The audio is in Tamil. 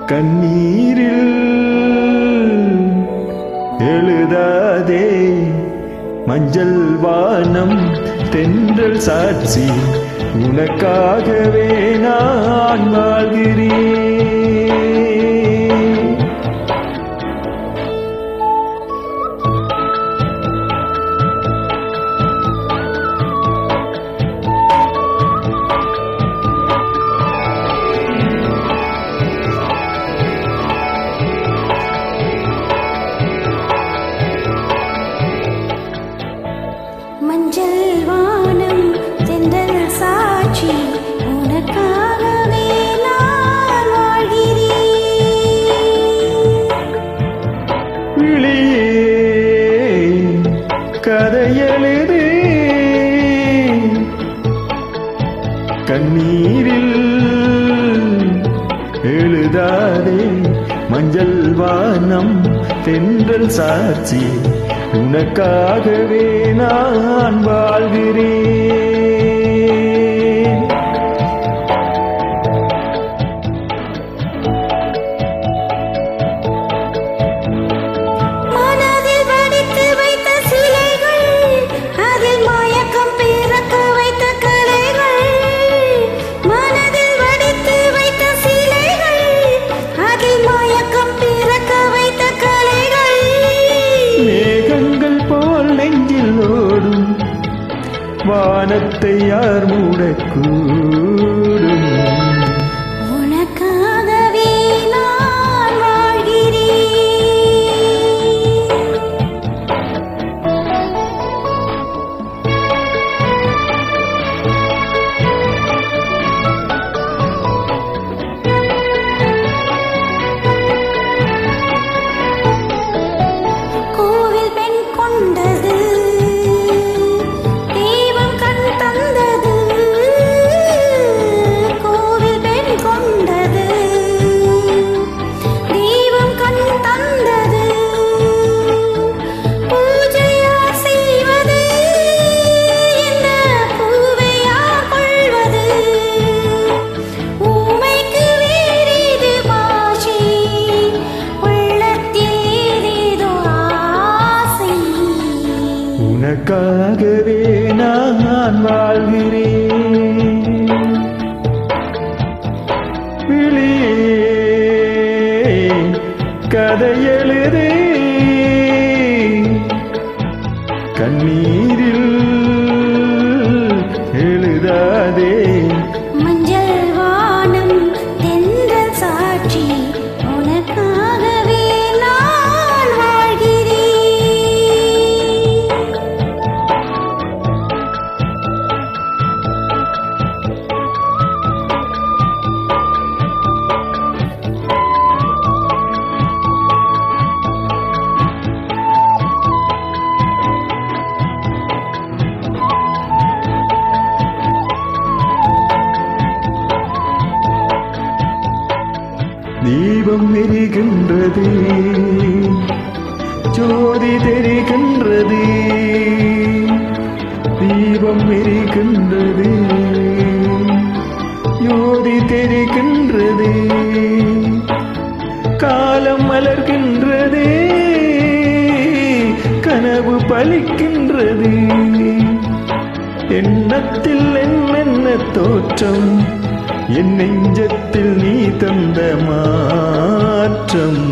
கண்ணீரில் எழுதாதே மஞ்சள் வானம் தென்றல் சாட்சி உனக்காகவே நான் வாழ்கிறேன். மஞ்சள் வானம் தென்றல் சாட்சி உனக்காகவே நான் வாழ்கிறேன். விழியே கதையெழுது கண்ணீரில் எழுதாதே மஞ்சள் வானம் தென்றல் சாட்சி உனக்காகவே நான் வாழ்கிறேன். மனதில் வடித்து வைத்த சிலைகள், அதில் மயக்கம் பிறக்க வைத்த கலைகள். மனதில் வடித்து வைத்த சிலைகள், அதில் மயக்கம் பிறக்க வைத்த கலைகள். மேகங்கள் போல் நெஞ்சில் ஓடும் வானத்தை யார் மூடக்கூடும்? உனக்காகவே நான் வாழ்கிறேன். கோவில் பெண் கொண்டது, தெய்வம் கண் தந்தது. கோவில் பெண் கொண்டது, தெய்வம் கண் தந்தது. பூஜையார் செய்வது, இந்த பூவையார் கொள்வது. ஊமைக்கு வேறேது பாஷை, உள்ளத்தில் ஏதேதோ ஆசை. உனக்காகவே நான் வாழ்கிறேன். விழியே கதையெழுது கண்ணீரில் எழுதாதே மஞ்சள் வானம் தென்றல் சாட்சி உனக்காகவே நான் வாழ்கிறேன். தீபம் எரிகின்றது, ஜோதி தெரிகின்றது. தீபம் எரிகின்றது, ஜோதி தெரிகின்றது. காலம் மலர்கின்றது, கனவு பலிக்கின்றது. எண்ணத்தில் என்னென்ன தோற்றம், என் நெஞ்சத்தில் நீ தந்த மாற்றம்.